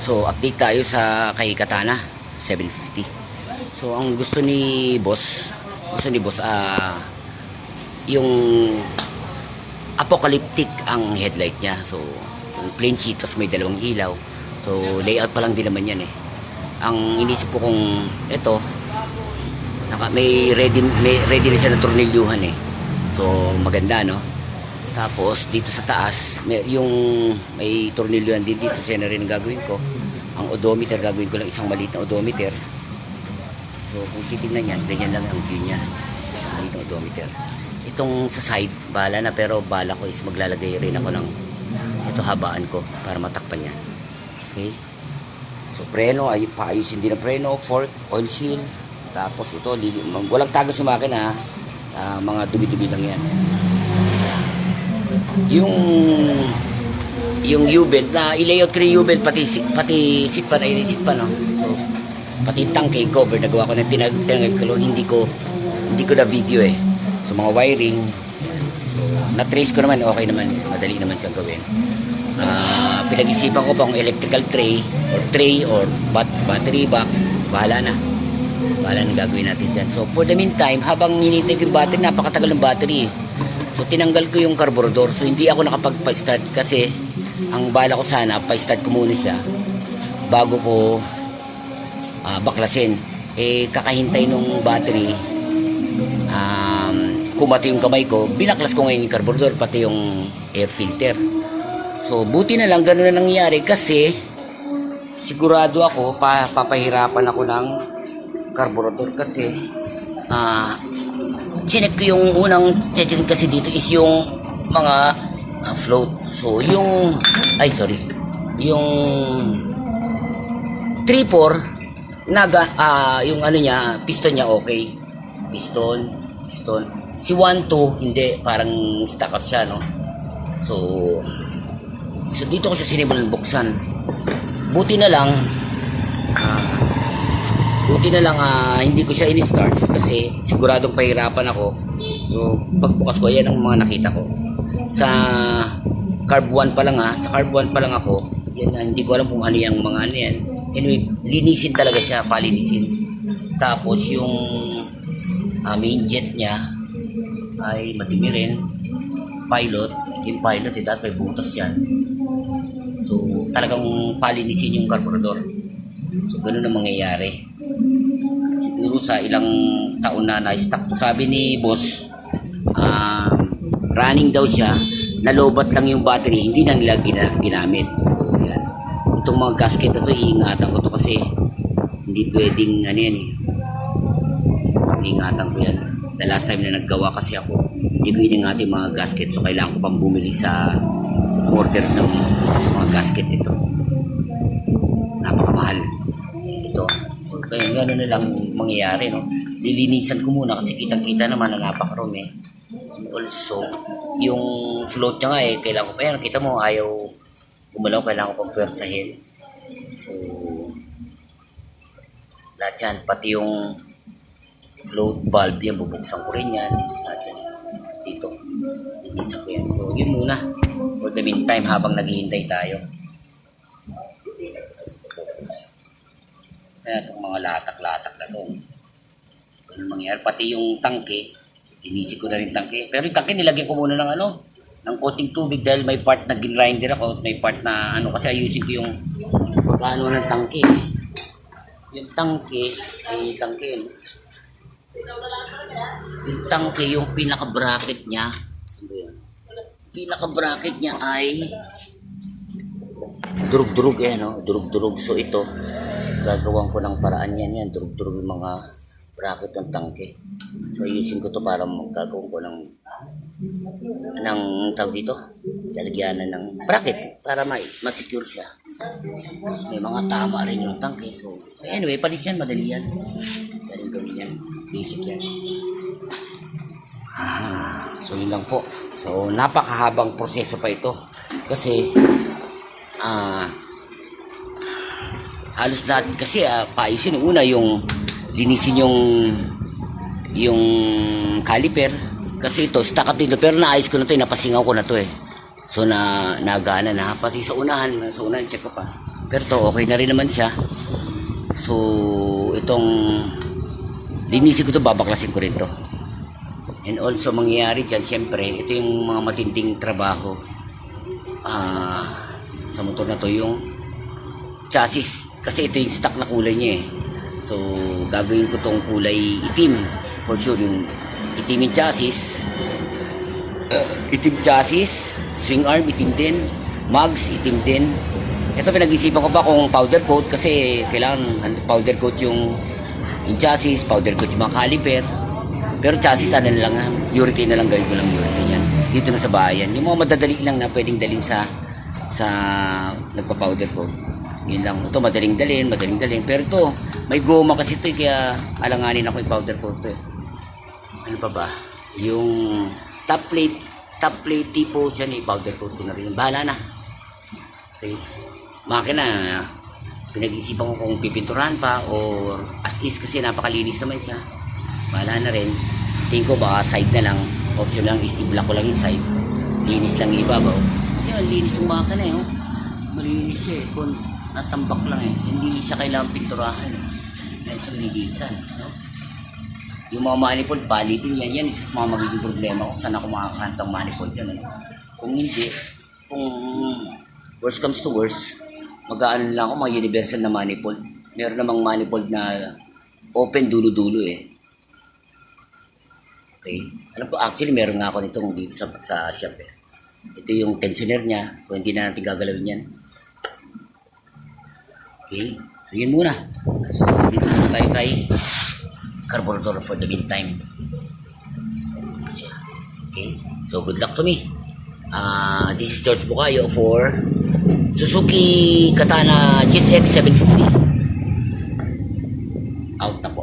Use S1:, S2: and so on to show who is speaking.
S1: So update tayo sa kay Katana 750. So ang gusto ni boss yung apocalyptic ang headlight niya. So yung plain sheet, tapos may dalawang ilaw. So layout pa lang din naman yan eh. Ang inisip ko kung ito may ready na siya na tornilyuhan eh. So maganda, no? Tapos dito sa taas may tornilyuhan din dito. Siya na rin ang gagawin ko. Ang odometer, gagawin ko lang isang maliit na odometer. So kung titignan yan, ganyan lang ang view niya. Isang maliit na odometer. Itong sa side, bahala na, pero bala ko is maglalagay rin ako ng ito, habaan ko para matakpan yan. Okay? So preno, paayusin din ang preno, fork, oil seal. Tapos ito, walang tago sa makina, mga dumi-dumi lang yan. Yung U-belt na i-layout ko yung U-belt, pati seat pa, no? So pati tangke cover, nagawa ko ng tinanggal ko, hindi ko na video eh. So mga wiring, so na-trace ko naman, okay naman, madali naman siyang gawin. Pinag-isipan ko pa kung electrical tray or battery box. Bahala na gagawin natin dyan. So for the meantime, habang hinintay ko yung battery, napakatagal ng battery. So tinanggal ko yung carburetor. So hindi ako nakapag-start kasi ang bala ko sana, pa-start ko muna siya bago ko baklasin. Kakahintay nung battery, kumati yung kamay ko, binaklas ko ngayon yung carburetor, pati yung air filter. So buti na lang ganun na nangyari kasi sigurado ako papahirapan ako ng carburetor kasi chinek ko yung unang checking kasi dito is yung mga float. So yung yung 3-4 yung ano niya, piston niya okay. Piston. Si 1-2 hindi, parang stuck up siya, no? So dito ko siya sinimulan buksan. Buti na lang hindi ko siya in-start kasi siguradong pahirapan ako. So pagbukas ko, yan ang mga nakita ko. Sa carb 1 pa lang ako. Yan, hindi ko alam kung ano yung mga ano yan. Anyway, linisin talaga siya, palinisin. Tapos yung main jet niya ay madumi rin. Yung pilot, dapat may butas yan. So talagang palinisin yung carburetor. So ganun ang mangyayari. Siguro sa ilang taon na na-stuck. Sabi ni boss, running daw siya, nalobat lang yung battery, hindi na nila ginamit. So yan. Itong mga gasket na to, iingatan ko to kasi hindi pwedeng ano yan eh. Iingatan ko yan. The last time na naggawa kasi ako, hindi ko iningatan yung mga gasket, so kailangan ko pang bumili sa order ng mga gasket ito. Napakamahal ito. So kaya gano'n na lang mangyayari, no? Lilinisan ko muna kasi kitang-kita naman na napakarumi. Also yung float niya nga kailangan ko pa yan, kita mo ayaw gumalaw, kailangan ko pang pwersahin. So lahat yan, pati yung float valve yan, bubuksan ko rin yan. Lahat yan dito, linisan ko yan. So yun muna for the meantime habang naghihintay tayo. Kaya itong mga latak-latak na ito, ganun mangyayari. Pati yung tangke, inisip ko na rin tangke. Pero yung tangke, nilagyan ko muna ng konting tubig dahil may part na grinder ako at may part na kasi ayusin ko yung pagkano ng tangke. Yung tangke, yung pinaka-bracket niya, ay durug-durug no? Durug-durug. So ito, gagawin ko ng paraan yan, durug-durug yung mga bracket ng tangke. So ayusin ko to para magagawin ko ng tawag dito, lalagyanan ng bracket para ma-secure siya. Tapos may mga tama rin yung tangke. So anyway, palis yan, madali yan. Daling gawin yan, basic yan. So yun lang po. So napakahabang proseso pa ito kasi halos lahat kasi paayusin. Una yung linisin yung caliper kasi ito stuck up dito, pero naayos ko na to, napasingaw ko na to So nagana na pati sa unahan check ko pa. Pero to okay na rin naman siya. So itong linisin ko to, babaklasin ko rin to. And also mangyayari dyan, syempre ito yung mga matinding trabaho sa motor na to, yung chassis, kasi ito yung stock na kulay niya eh. So gagawin ko tong kulay itim for sure, yung itim yung chassis, itim chassis, swing arm itim din, mugs itim din. Ito pinag-isipan ko pa kung powder coat, kasi kailangan powder coat yung chassis, powder coat yung mga caliper. Pero chassis ano na lang, urethane na lang, gawin ko lang urethane yan dito na sa bayan, yung mga madadali lang na pwedeng dalhin sa nagpa-powder coat. Yun lang. Ito madaling dalhin. Pero ito, may goma kasi ito, kaya alanganin ako yung powder coat eh. Ano pa ba? Yung top plate tipo siya, ni powder coat ko na rin. Bahala na. Okay. Makina, pinag-isipan ko kung pipinturahan pa or as is, kasi napakalinis naman siya. Bahala na rin. Tingin ko baka side na lang. Option lang is i-block ko lang yung side. Linis lang yung ibabaw. Kasi ang linis ng makina eh. Oh. Malinis siya eh. Kung natambak lang eh. Hindi siya kailangang pinturahan eh. Yan siyang lilisan. No? Yung mga manifold, palitin yan. Yan isa sa mga magiging problema kung saan ako makakantang manifold yan. Eh. Kung hindi, kung worst comes to worst, mag-aano lang ako mga universal na manifold. Meron namang manifold na open dulo-dulo eh. Okay. Alam ko, actually meron nga ako nitong dito sa shop eh. Ito yung tensioner niya. So hindi na natin gagalawin yan. Okay. So yun muna. So dito muna tayo kay carburetor for the meantime. Okay. So good luck to me. This is George Bukayo for Suzuki Katana GSX 750. Out na.